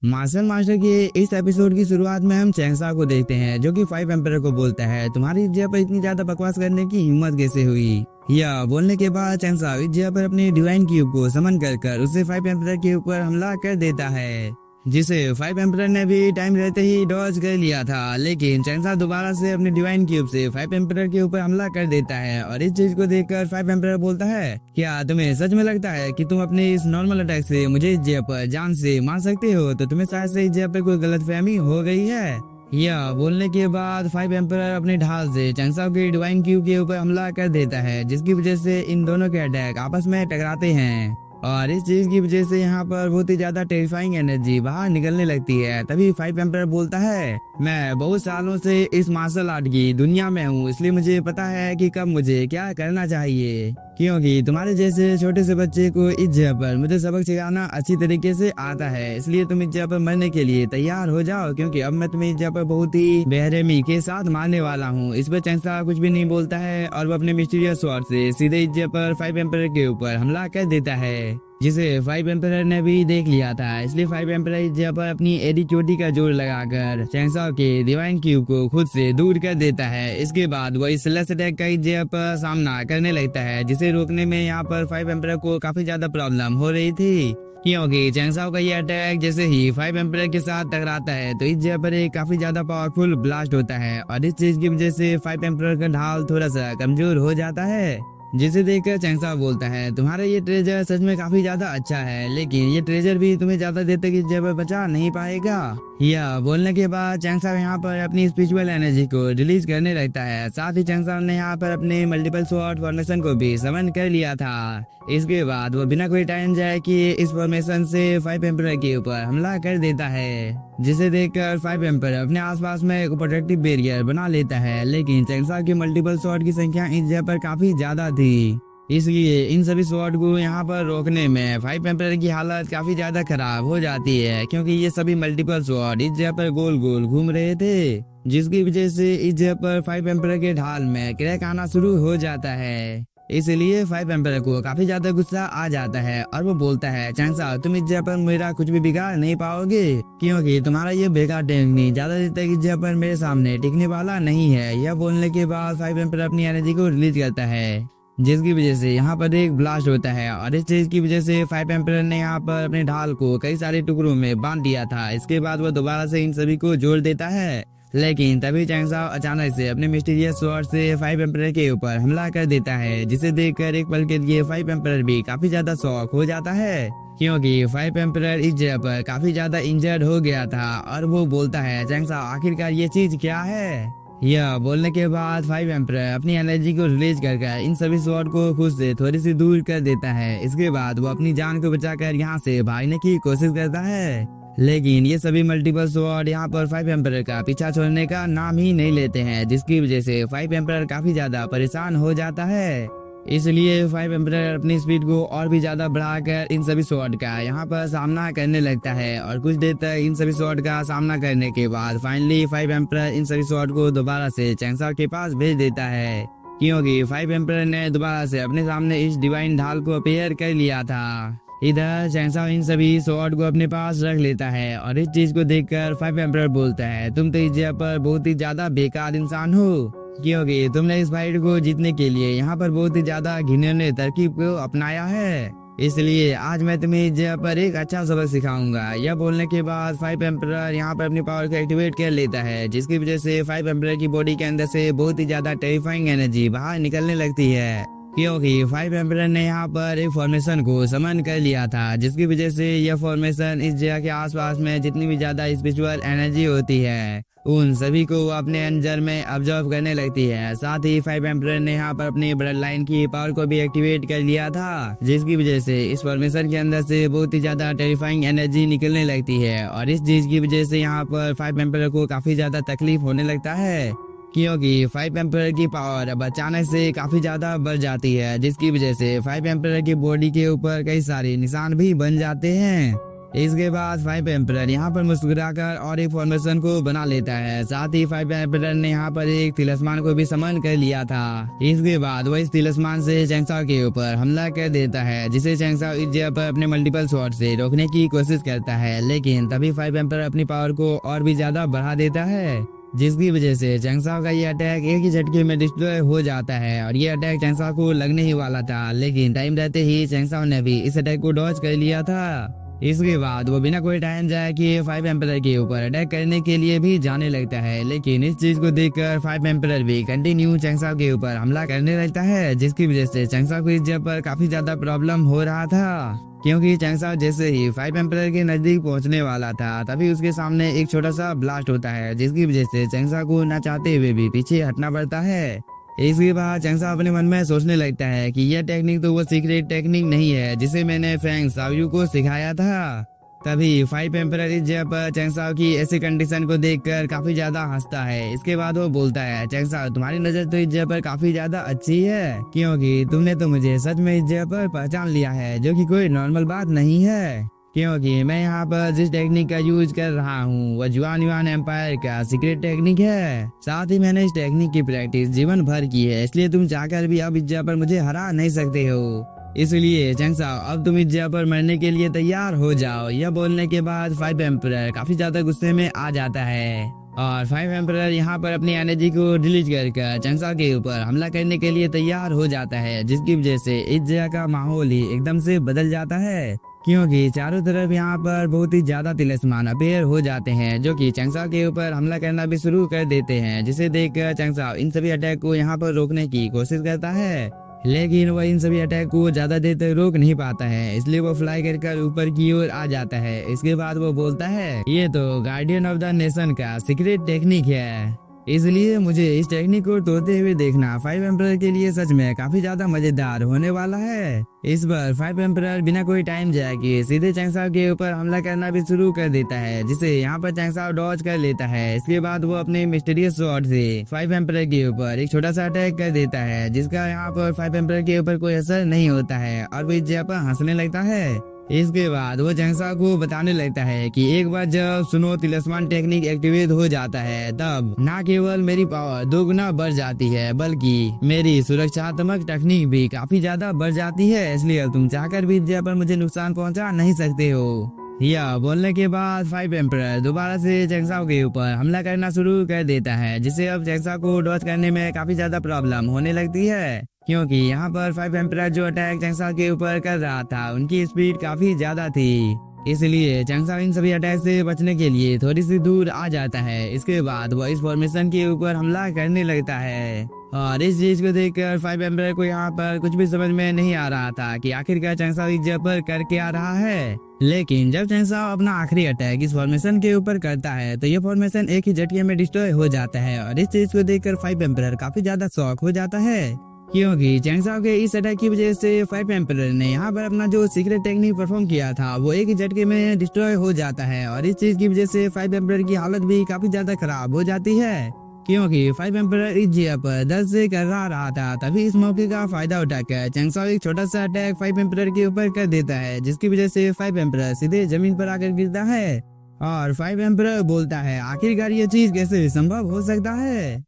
Martial master के इस episode की शुरुआत में हम चैंगसा को देखते हैं, जो कि 5 एम्परर को बोलता है, तुम्हारी इज्जत पर इतनी ज्यादा बकवास करने की हिम्मत कैसे हुई। यह बोलने के बाद चैंगसा इज्जत पर अपने डिवाइन क्यूब को समन कर उसे 5 एम्परर के ऊपर हमला कर देता है, जिसे 5 एम्परर ने भी टाइम रहते ही डॉज कर लिया था। लेकिन चैंगसा दोबारा से अपने डिवाइन क्यूब से 5 एम्परर के ऊपर हमला कर देता है और इस चीज को देखकर 5 एम्परर बोलता है, क्या तुम्हें सच में लगता है कि तुम अपने इस नॉर्मल अटैक से मुझे इज्जत पर जान से मार सकते हो? तो तुम्हें शायद से इज्जत पर कोई गलतफहमी हो गई है। यह बोलने के बाद 5 एम्परर अपने ढाल से चैंगसा के डिवाइन क्यूब के ऊपर हमला कर देता है, जिसकी वजह से इन दोनों के अटैक आपस में टकराते हैं और इस चीज की वजह से यहाँ पर बहुत ही ज्यादा टेरिफाइंग एनर्जी बाहर निकलने लगती है। तभी 5 एम्परर बोलता है, मैं बहुत सालों से इस मार्शल आर्ट की दुनिया में हूँ, इसलिए मुझे पता है कि कब मुझे क्या करना चाहिए, क्योंकि तुम्हारे जैसे छोटे से बच्चे को इस जगह पर मुझे सबक सिखाना अच्छी तरीके से आता है। इसलिए तुम इस जगह पर मरने के लिए तैयार हो जाओ, क्योंकि अब मैं तुम्हें इस जगह पर बहुत ही बेरहमी के साथ मारने वाला हूँ। इस पर चैंगसा कुछ भी नहीं बोलता है और वो अपने मिस्टीरियस स्वॉर्ड से सीधे इस जगह पर 5 एम्परर के ऊपर हमला कर देता है, जिसे 5 एम्परर ने भी देख लिया था। इसलिए 5 एम्परर इस जगह पर अपनी एडी चोटी का जोर लगाकर चैंगसा के डिवाइन क्यूब को खुद से दूर कर देता है। इसके बाद वो इस स्लैश अटैक का इस जगह पर सामना करने लगता है, जिसे रोकने में यहाँ पर 5 एम्परर को काफी ज्यादा प्रॉब्लम हो रही थी, क्योंकि चैंगसा का ये अटैक जैसे ही 5 एम्परर के साथ टकराता है तो इस जगह पर एक काफी ज्यादा पावरफुल ब्लास्ट होता है और इस चीज की वजह से 5 एम्परर का ढाल थोड़ा सा कमजोर हो जाता है, जिसे देखकर चैंगसा बोलता है, तुम्हारा ये ट्रेजर सच में काफी ज्यादा अच्छा है, लेकिन ये ट्रेजर भी तुम्हें ज्यादा देर तक इस जगह पर बचा नहीं पाएगा। यह बोलने के बाद चैंगसा यहाँ पर अपनी स्पिरिचुअल एनर्जी को रिलीज करने लगता है। साथ ही चैंगसा ने यहाँ पर अपने मल्टीपल स्वॉर्ड फॉर्मेशन को भी समन कर लिया था। इसके बाद वो बिना कोई टाइम जाए कि इस फॉर्मेशन से 5 एम्परर के ऊपर हमला कर देता है, जिसे देखकर 5 एम्परर अपने आसपास में एक प्रोटेक्टिव बैरियर बना लेता है। लेकिन चैंगसा की मल्टीपल स्वॉर्ड की संख्या इस जगह पर काफी ज्यादा थी, इसलिए इन सभी स्वॉर्ड को यहाँ पर रोकने में 5 एम्परर की हालत काफी ज्यादा खराब हो जाती है, क्योंकि ये सभी मल्टीपल स्वॉर्ड इस जगह पर गोल गोल घूम रहे थे, जिसकी वजह से इस जगह पर 5 एम्परर के ढाल में क्रैक आना शुरू हो जाता है। इसलिए 5 एम्परर को काफी ज्यादा गुस्सा आ जाता है और वो बोलता है, चैंगसा तुम इस जगह पर मेरा कुछ भी बिगाड़ नहीं पाओगे, क्योंकि तुम्हारा ये बेकार टेक्निक ज्यादा देर तक इस जगह पर मेरे सामने टिकने वाला नहीं है। यह बोलने के बाद 5 एम्परर अपनी एनर्जी को रिलीज करता है, जिसकी वजह से यहाँ पर एक ब्लास्ट होता है और इस चीज की वजह से 5 एम्परर ने यहाँ पर अपने ढाल को कई सारे टुकड़ों में बांट दिया था। इसके बाद वो दोबारा से इन सभी को जोड़ देता है, लेकिन तभी चैंगसा अचानक से अपने मिस्टीरियस स्वॉर्ड से 5 एम्परर के ऊपर हमला कर देता है, जिसे देखकर एक पल के लिए 5 एम्परर भी काफी ज्यादा शॉक हो जाता है, क्योंकि 5 एम्परर इस जगह पर काफी ज्यादा इंजर्ड हो गया था और वो बोलता है, चैंगसा आखिरकार ये चीज क्या है। यह बोलने के बाद 5 एम्परर अपनी एनर्जी को रिलीज कर इन सभी स्वॉर्ड को खुद से थोड़ी सी दूर कर देता है। इसके बाद वो अपनी जान को बचाकर यहाँ से भागने की कोशिश करता है, लेकिन ये सभी मल्टीपल स्वॉर्ड यहाँ पर 5 एम्परर का पीछा छोड़ने का नाम ही नहीं लेते हैं, जिसकी वजह से 5 एम्परर काफी ज्यादा परेशान हो जाता है। इसलिए 5 एम्परर अपनी स्पीड को और भी ज्यादा बढ़ाकर इन सभी स्वॉर्ड का यहाँ पर सामना करने लगता है और कुछ देर तक इन सभी स्वॉर्ड का सामना करने के बाद फाइनली 5 एम्परर इन सभी स्वॉर्ड को दोबारा से चैंगसा के पास भेज देता है, क्योंकि 5 एम्परर ने दोबारा से अपने सामने इस डिवाइन ढाल को अपेयर कर लिया था। इधर चैंगसा इन सभी स्वॉर्ड को अपने पास रख लेता है और इस चीज को देखकर 5 एम्परर बोलता है, तुम तो इस जगह पर बहुत ही ज्यादा बेकार इंसान हो, क्योंकि तुमने इस फाइट को जीतने के लिए यहाँ पर बहुत ही ज्यादा घिनौने तरकीब को अपनाया है, इसलिए आज मैं तुम्हें इस जगह पर एक अच्छा सबक सिखाऊंगा। यह बोलने के बाद 5 एम्परर यहाँ पर अपनी पावर को एक्टिवेट कर लेता है, जिसकी वजह से 5 एम्परर की बॉडी के अंदर से बहुत ही ज्यादा टेरिफाइंग एनर्जी बाहर निकलने लगती है, क्योंकि 5 एम्परर ने यहाँ पर एक फॉर्मेशन को समन कर लिया था, जिसकी वजह से यह फॉर्मेशन इस जगह के आसपास में जितनी भी ज्यादा स्पिरिचुअल एनर्जी होती है उन सभी को अपने अंदर में ऑब्जर्व करने लगती है। साथ ही 5 एम्परर ने यहाँ पर अपनी ब्लड लाइन की पावर को भी एक्टिवेट कर लिया था, जिसकी वजह से इस फॉर्मेशन के अंदर से बहुत ही ज्यादा टेरिफाइंग एनर्जी निकलने लगती है और इस चीज की वजह से यहाँ पर 5 एम्परर को काफी ज्यादा तकलीफ होने लगता है, क्योंकि 5 एम्परर की पावर अब अचानक से काफी ज्यादा बढ़ जाती है, जिसकी वजह से 5 एम्परर की बॉडी के ऊपर कई सारे निशान भी बन जाते हैं। इसके बाद 5 एम्परर यहाँ पर मुस्कुराकर और एक फॉर्मेशन को बना लेता है। साथ ही 5 एम्परर ने यहाँ पर एक तिलिस्मान को भी समन कर लिया था। इसके बाद वह इस तिलिस्मान से चैंगसाओ के ऊपर हमला कर देता है, जिसे चैंगसाओ इस जगह पर अपने मल्टीपल शॉट से रोकने की कोशिश करता है। लेकिन तभी 5 एम्परर अपनी पावर को और भी ज्यादा बढ़ा देता है, जिसकी वजह से चैंगसाओ का ये अटैक एक ही झटके में डिस्ट्रॉय हो जाता है। और ये अटैक चैंगसाओ को लगने ही वाला था, लेकिन टाइम रहते ही चैंगसाओ ने भी इस अटैक को डॉज कर लिया था। इसके बाद वो बिना कोई टाइम जाए कि 5 एम्परर के ऊपर अटैक करने के लिए भी जाने लगता है। लेकिन इस चीज को देखकर 5 एम्परर भी कंटिन्यू चैंगसाओ के ऊपर हमला करने लगता है, जिसकी वजह से चैंगसाओ को इस जगह पर काफी ज्यादा प्रॉब्लम हो रहा था, क्योंकि चैंगसाओ जैसे ही 5 एम्परर के नजदीक पहुंचने वाला था तभी उसके सामने एक छोटा सा ब्लास्ट होता है, जिसकी वजह से चैंगसाओ को न चाहते हुए भी पीछे हटना पड़ता है। इसके बाद चैंगसाओ अपने मन में सोचने लगता है कि यह टेक्निक तो वो सीक्रेट टेक्निक नहीं है जिसे मैंने फेंग शाओयू को सिखाया था। तभी 5 एम्परर इस जगह पर चैंगसाओ की ऐसी कंडीशन को देखकर काफी ज्यादा हंसता है। इसके बाद वो बोलता है, चैंगसाओ तुम्हारी नजर तो इस जगह पर काफी ज्यादा अच्छी है, क्योंकि तुमने तो मुझे सच में इस जगह पर पहचान लिया है, जो कि कोई नॉर्मल बात नहीं है। क्योंकि मैं यहाँ पर जिस टेक्निक का यूज कर रहा हूँ वह जुआन युआन एम्पायर का सीक्रेट टेक्निक है। साथ ही मैंने इस टेक्निक की प्रैक्टिस जीवन भर की है, इसलिए तुम चाहकर भी अब इस जगह पर मुझे हरा नहीं सकते हो। इसलिए चैंगसाओ अब तुम इस जगह पर मरने के लिए तैयार हो जाओ। यह बोलने के बाद 5 एम्परर काफी ज्यादा गुस्से में आ जाता है और 5 एम्परर यहाँ पर अपनी एनर्जी को रिलीज कर चैंगसाओ के ऊपर हमला करने के लिए तैयार हो जाता है, जिसकी वजह से इस जगह का माहौल ही एकदम से बदल जाता है, क्योंकि चारों तरफ यहाँ पर बहुत ही ज्यादा तिलिस्मान अपेयर हो जाते हैं, जो कि चैंगसाओ के ऊपर हमला करना भी शुरू कर देते हैं। जिसे देखकर चैंगसाओ इन सभी अटैक को यहाँ पर रोकने की कोशिश करता है, लेकिन वह इन सभी अटैक को ज्यादा देर तक रोक नहीं पाता है, इसलिए वो फ्लाई कर ऊपर की ओर आ जाता है। इसके बाद वो बोलता है, ये तो गार्डियन ऑफ द नेशन का सीक्रेट टेक्निक है, इसलिए मुझे इस टेक्निक को तोड़ते हुए देखना 5 एम्परर के लिए सच में काफी ज्यादा मजेदार होने वाला है। इस बार 5 एम्परर बिना कोई टाइम जाए कि सीधे चैंगसाओ के ऊपर हमला करना भी शुरू कर देता है, जिसे यहाँ पर चैंगसाओ डॉज कर लेता है। इसके बाद वो अपने मिस्टीरियस शॉट से 5 एम्परर के ऊपर एक छोटा सा अटैक कर देता है, जिसका यहाँ पर 5 एम्परर के ऊपर कोई असर नहीं होता है और वो इस जगह पर हंसने लगता है। इसके बाद वो चैंगसाओ को बताने लगता है कि एक बार जब सुनो तिलिस्मान टेक्निक एक्टिवेट हो जाता है तब न केवल मेरी पावर 2 गुना बढ़ जाती है, बल्कि मेरी सुरक्षात्मक टेक्निक भी काफी ज्यादा बढ़ जाती है, इसलिए तुम चाहकर भी इस जगह पर मुझे नुकसान पहुंचा नहीं सकते हो। यह बोलने के बाद 5 एम्परर दोबारा से चैंगसाओ के ऊपर हमला करना शुरू कर देता है, जिससे अब चैंगसाओ को डॉज करने में काफी ज्यादा प्रॉब्लम होने लगती है, क्योंकि यहाँ पर 5 एम्परर जो अटैक चैंगसाओ के ऊपर कर रहा था उनकी स्पीड काफी ज्यादा थी। इसलिए चैंगसाओ इन सभी अटैक से बचने के लिए थोड़ी सी दूर आ जाता है। इसके बाद वो इस फॉर्मेशन के ऊपर हमला करने लगता है और इस चीज को देखकर 5 एम्परर को यहाँ पर कुछ भी समझ में नहीं आ रहा था कि आखिरकार चैंगसाओ इस जगह पर करके आ रहा है। लेकिन जब चैंगसाओ अपना आखिरी अटैक इस फॉर्मेशन के ऊपर करता है तो ये फॉर्मेशन एक ही झटके में डिस्ट्रॉय हो जाता है और इस चीज को देखकर 5 एम्परर काफी ज्यादा शॉक हो जाता है, क्योंकि चैंगसाओ के इस अटैक की वजह से 5 एम्परर ने यहाँ पर अपना जो सीक्रेट टेक्निक परफॉर्म किया था वो एक ही झटके में डिस्ट्रॉय हो जाता है और इस चीज की वजह से 5 एम्परर की हालत भी काफी ज्यादा खराब हो जाती है, क्योंकि 5 एम्परर इस जगह पर दर्द से कर रहा था। तभी इस मौके का फायदा उठाकर चैंगसाओ एक छोटा सा अटैक 5 एम्परर के ऊपर कर देता है, जिसकी वजह से 5 एम्परर सीधे जमीन पर आकर गिरता है और 5 एम्परर बोलता है, आखिरकार ये चीज कैसे संभव हो सकता है,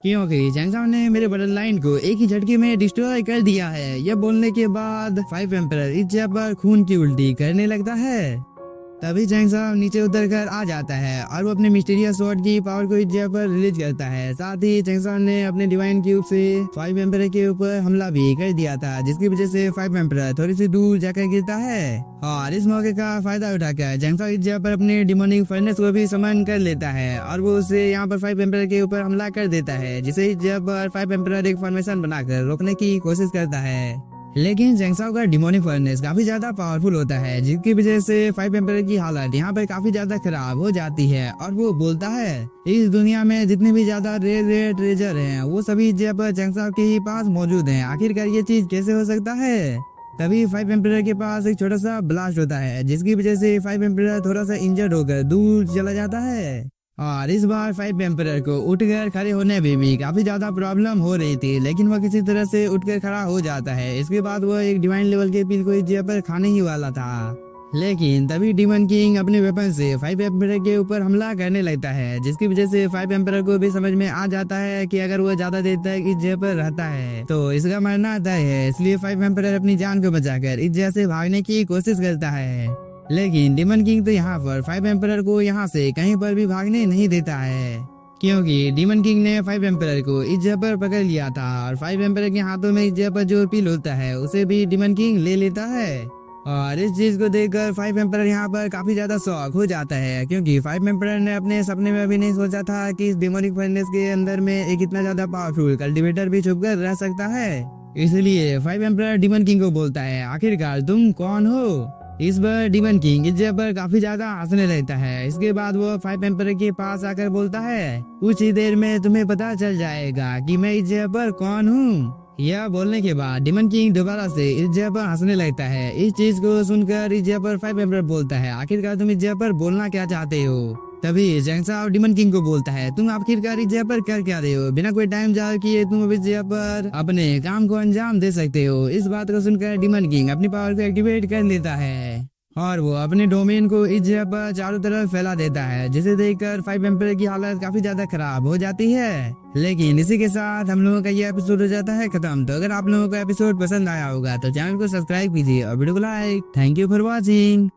क्योंकि चैंगसाओ ने मेरे बटन लाइन को एक ही झटके में डिस्ट्रॉय कर दिया है। यह बोलने के बाद 5 एम्परर इस जगह पर खून की उल्टी करने लगता है। तभी चैंगसाओ नीचे उतरकर आ जाता है और वो अपने मिस्टीरियस स्वॉर्ड की पावर को इस जगह पर रिलीज करता है। साथ ही चैंगसाओ ने अपने डिवाइन क्यूब से 5 एम्परर के ऊपर हमला भी कर दिया था, जिसकी वजह से 5 एम्परर थोड़ी सी दूर जाकर गिरता है और इस मौके का फायदा उठाकर चैंगसाओ इस जगह पर अपने डिमोनिक फर्नेस को भी समन कर लेता है और वो उसे यहाँ पर 5 एम्परर के ऊपर हमला कर देता है, जिसे इस जगह पर 5 एम्परर एक फॉर्मेशन बनाकर रोकने की कोशिश करता है। लेकिन चैंगसाओ का डिमोनिक फर्नेस काफी ज्यादा पावरफुल होता है, जिसकी वजह से 5 एम्परर की हालत यहाँ पर काफी ज्यादा खराब हो जाती है और वो बोलता है, इस दुनिया में जितने भी ज्यादा रेयर ट्रेजर हैं वो सभी इस जगह पर चैंगसाओ के ही पास मौजूद हैं, आखिरकार ये चीज कैसे हो सकता है। तभी 5 एम्परर के पास एक छोटा सा ब्लास्ट होता है, जिसकी वजह से 5 एम्परर थोड़ा सा इंजर्ड होकर दूर चला जाता है और इस बार 5 एम्परर को उठकर खड़े होने में भी काफी ज्यादा प्रॉब्लम हो रही थी, लेकिन वह किसी तरह से उठकर खड़ा हो जाता है। इसके बाद वह एक डिवाइन लेवल के पिल को इस जगह पर खाने ही वाला था। लेकिन तभी डीमन किंग अपने वेपन से 5 एम्परर के ऊपर हमला करने लगता है, जिसकी वजह से 5 एम्परर को भी समझ में आ जाता है कि अगर वो ज्यादा देर तक इस जगह पर रहता है तो इसका मरना तय है। इसलिए 5 एम्परर अपनी जान को बचाकर इस जगह से भागने की कोशिश करता है। लेकिन डीमन किंग तो यहाँ पर 5 एम्परर को यहाँ से कहीं पर भी भागने नहीं देता है, क्योंकि डीमन किंग ने 5 एम्परर को इस जगह पर पकड़ लिया था और 5 एम्परर के हाथों में इस जगह पर जो पील होता है उसे भी डीमन किंग ले लेता है। और इस चीज को देखकर 5 एम्परर यहाँ पर काफी ज्यादा शॉक हो जाता है, क्योंकि 5 एम्परर ने अपने सपने में भी नहीं सोचा था कि इस डेमोनिक फर्नेस के अंदर में एक इतना ज्यादा पावरफुल कल्टीवेटर भी छुप कर रह सकता है। इसलिए 5 एम्परर डीमन किंग को बोलता है, आखिरकार तुम कौन हो। इस बार डीमन किंग इस जगह पर काफी ज्यादा हंसने लगता है। इसके बाद वो 5 एम्परर के पास आकर बोलता है, कुछ ही देर में तुम्हें पता चल जाएगा कि मैं इस जगह पर कौन हूँ। यह बोलने के बाद डीमन किंग दोबारा से इस जगह पर हंसने लगता है। इस चीज को सुनकर इस जगह पर 5 एम्परर बोलता है, आखिरकार तुम इस जगह पर बोलना क्या चाहते हो। तभी जैंसा और डीमन किंग को बोलता है, तुम आखिरकार इस जगह पर कर क्या रहे हो, बिना कोई टाइम जाए किए तुम अब इस जगह पर अपने काम को अंजाम दे सकते हो। इस बात को सुनकर डीमन किंग अपनी पावर को एक्टिवेट कर लेता है और वो अपने डोमेन को इस जगह पर चारों तरफ फैला देता है, जिसे देखकर 5 एम्परर की हालत काफी ज्यादा खराब हो जाती है। लेकिन इसी के साथ हम लोगों का ये एपिसोड हो जाता है खत्म। तो अगर आप लोगों को एपिसोड पसंद आया होगा तो चैनल को सब्सक्राइब कीजिए और वीडियो को like. Thank you for watching.